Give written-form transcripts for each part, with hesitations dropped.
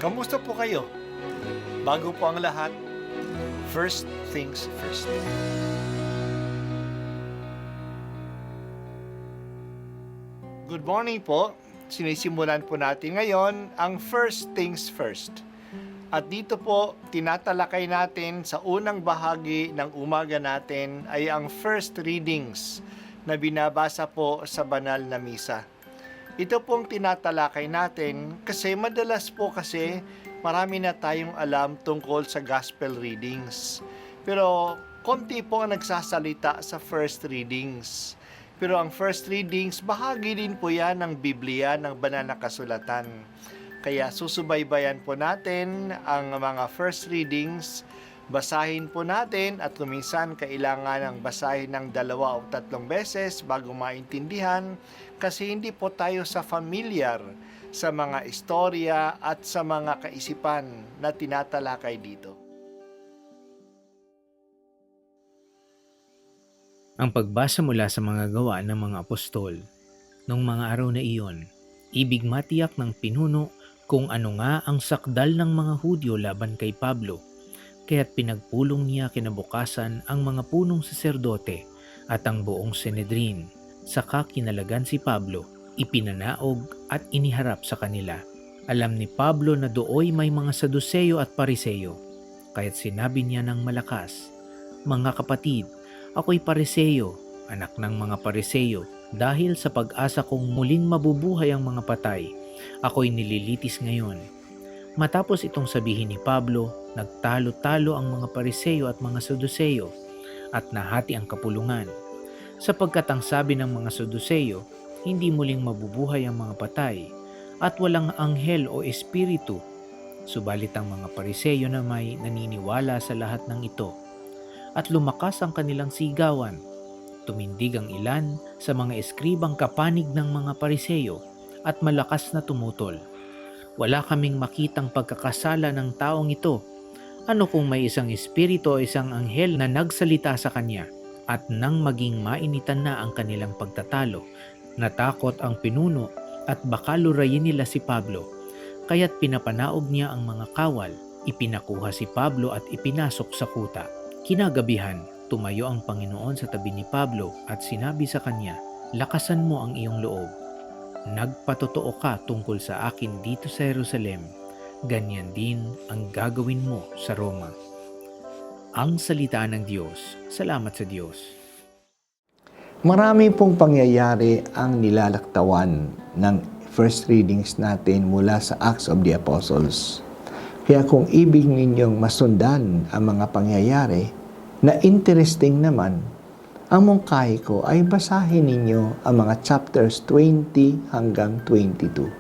Kamusta po kayo? Bago po ang lahat, first things first. Good morning po. Sinisimulan po natin ngayon ang first things first. At dito po, tinatalakay natin sa unang bahagi ng umaga natin ay ang first readings na binabasa po sa banal na misa. Ito pong tinatalakay natin kasi madalas po kasi marami na tayong alam tungkol sa gospel readings. Pero konti po ang nagsasalita sa first readings. Pero ang first readings, bahagi din po yan ng Biblia, ng banal na kasulatan. Kaya susubaybayan po natin ang mga first readings, basahin po natin at kuminsan kailangan ng basahin ng 2 o 3 beses bago maintindihan kasi hindi po tayo sa familiar sa mga istorya at sa mga kaisipan na tinatalakay dito. Ang pagbasa mula sa mga gawa ng mga apostol noong mga araw na iyon, ibig matiyak ng pinuno kung ano nga ang sakdal ng mga Hudyo laban kay Pablo, kaya't pinagpulong niya kinabukasan ang mga punong saserdote at ang buong Sanhedrin. Saka kinalagan si Pablo, ipinanaog at iniharap sa kanila. Alam ni Pablo na dooy may mga Saduseyo at Pariseyo, kaya't sinabi niya ng malakas, "Mga kapatid, ako'y Pariseyo, anak ng mga Pariseyo, dahil sa pag-asa kong muling mabubuhay ang mga patay, ako'y nililitis ngayon." Matapos itong sabihin ni Pablo, nagtalo-talo ang mga Pariseyo at mga Saduseyo at nahati ang kapulungan. Sapagkat ang sabi ng mga Saduseyo, hindi muling mabubuhay ang mga patay at walang anghel o espiritu. Subalit ang mga Pariseyo na may naniniwala sa lahat ng ito. At lumakas ang kanilang sigawan. Tumindig ang ilan sa mga eskribang kapanig ng mga Pariseyo at malakas na tumutol. "Wala kaming makitang pagkakasala ng taong ito. Ano kung may isang espiritu o isang anghel na nagsalita sa kanya?" At nang maging mainitan na ang kanilang pagtatalo, natakot ang pinuno at baka lurayin nila si Pablo. Kaya't pinapanaog niya ang mga kawal, ipinakuha si Pablo at ipinasok sa kuta. Kinagabihan, tumayo ang Panginoon sa tabi ni Pablo at sinabi sa kanya, "Lakasan mo ang iyong loob. Nagpatotoo ka tungkol sa akin dito sa Jerusalem. Ganyan din ang gagawin mo sa Roma." Ang salita ng Diyos. Salamat sa Diyos. Marami pong pangyayari ang nilalaktawan ng first readings natin mula sa Acts of the Apostles. Kaya kung ibig ninyong masundan ang mga pangyayari na interesting naman, ang mungkahi ko ay basahin ninyo ang mga chapters 20 hanggang 22.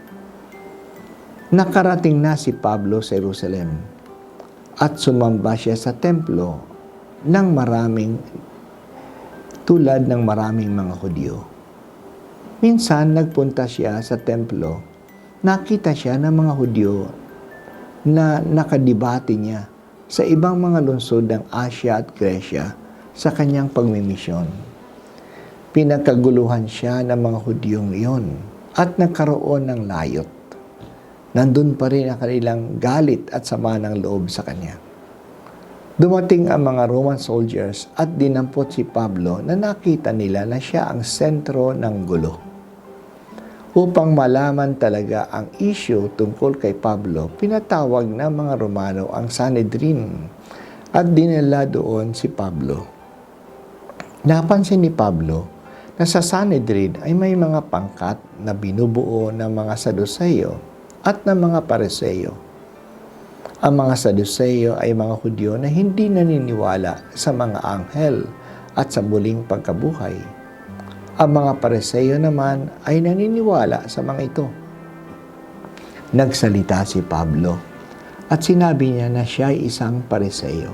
Nakarating na si Pablo sa Jerusalem at sumamba siya sa templo ng tulad ng maraming mga Hudyo. Minsan nagpunta siya sa templo, nakita siya ng mga Hudyo na nakadibati niya sa ibang mga lungsod ng Asia at Grecia sa kanyang pagmimisyon. Pinagkaguluhan siya ng mga Hudyong iyon at nagkaroon ng layot. Nandun pa rin ang kanilang galit at sama ng loob sa kanya. Dumating ang mga Roman soldiers at dinampot si Pablo na nakita nila na siya ang sentro ng gulo. Upang malaman talaga ang issue tungkol kay Pablo, pinatawag ng mga Romano ang Sanhedrin at dinala doon si Pablo. Napansin ni Pablo na sa Sanhedrin ay may mga pangkat na binubuo ng mga Saduseyo at ng mga Pariseyo. Ang mga Saduseyo ay mga Hudyo na hindi naniniwala sa mga anghel at sa muling pagkabuhay. Ang mga Pariseyo naman ay naniniwala sa mga ito. Nagsalita si Pablo at sinabi niya na siya ay isang Pariseyo.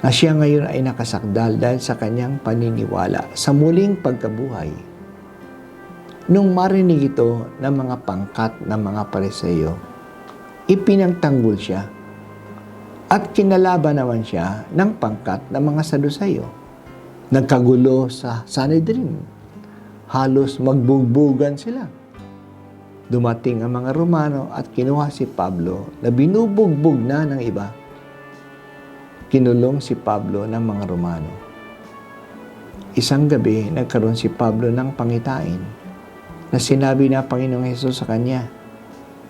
Na siya ngayon ay nakasakdal dahil sa kanyang paniniwala sa muling pagkabuhay. Nung marinig ito ng mga pangkat ng mga Pariseyo, ipinagtanggol siya at kinalaban naman siya ng pangkat ng mga Saduseyo. Nagkagulo sa Sanhedrin. Halos magbugbugan sila. Dumating ang mga Romano at kinuha si Pablo na binubugbog na ng iba. Kinulong si Pablo ng mga Romano. Isang gabi, nagkaroon si Pablo ng pangitain na sinabi na Panginoong Hesus sa kanya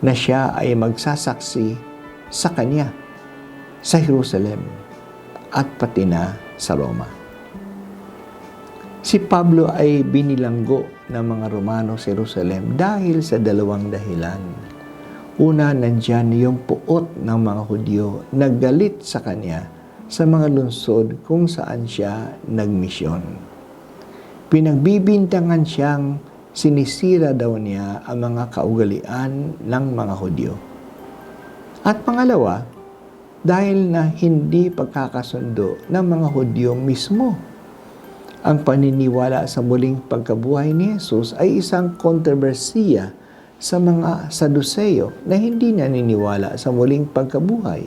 na siya ay magsasaksi sa kanya sa Jerusalem at pati na sa Roma. Si Pablo ay binilanggo ng mga Romano sa Jerusalem dahil sa dalawang dahilan. Una, nandyan yung puot ng mga Hudyo na galit sa kanya sa mga lungsod kung saan siya nagmisyon. Pinagbibintangan siyang sinisira daw niya ang mga kaugalian ng mga Hudyo. At pangalawa, dahil na hindi pagkakasundo ng mga Hudyo mismo. Ang paniniwala sa muling pagkabuhay ni Jesus ay isang kontrobersiya sa mga Saduseyo na hindi naniniwala sa muling pagkabuhay.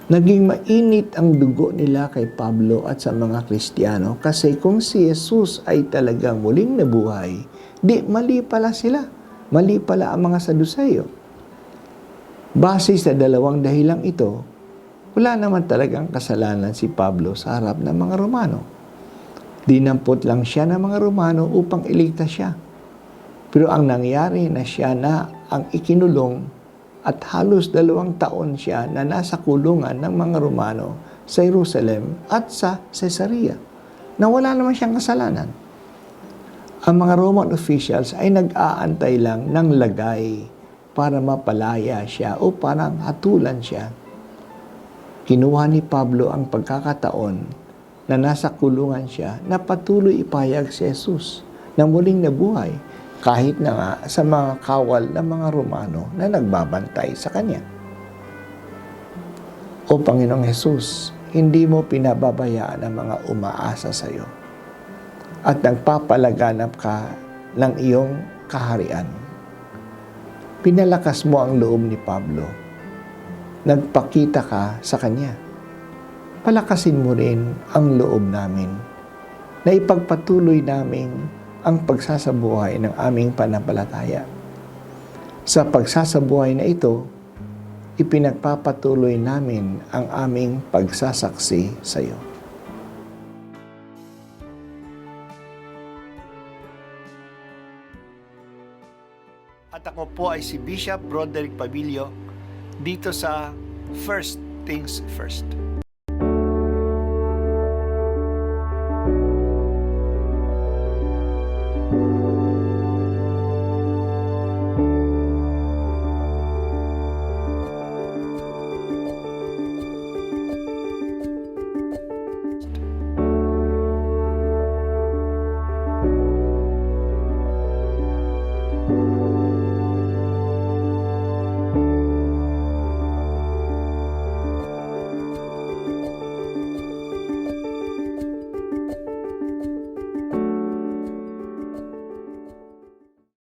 Naging mainit ang dugo nila kay Pablo at sa mga Kristiyano kasi kung si Jesus ay talagang muling nabuhay, di mali pala sila. Mali pala ang mga Saduseyo. Base sa dalawang dahilang ito, wala naman talagang kasalanan si Pablo sa harap ng mga Romano. Dinampot lang siya ng mga Romano upang iligtas siya. Pero ang nangyari na siya na ang ikinulong at halos 2 taon siya na nasa kulungan ng mga Romano sa Jerusalem at sa Caesarea na wala naman siyang kasalanan. Ang mga Roman officials ay nag-aantay lang ng lagay para mapalaya siya o parang hatulan siya. Kinuha ni Pablo ang pagkakataon na nasa kulungan siya na patuloy ipayag si Jesus na muling nabuhay kahit na nga sa mga kawal ng mga Romano na nagbabantay sa kanya. O Panginoong Jesus, hindi mo pinababayaan ang mga umaasa sa iyo at nagpapalaganap ka ng iyong kaharian. Pinalakas mo ang loob ni Pablo. Nagpakita ka sa kanya. Palakasin mo rin ang loob namin na ipagpatuloy namin ang pagsasabuhay ng aming pananampalataya. Sa pagsasabuhay na ito, ipinagpapatuloy namin ang aming pagsasaksi sa iyo. At ako po ay si Bishop Broderick Pabilio dito sa First Things First.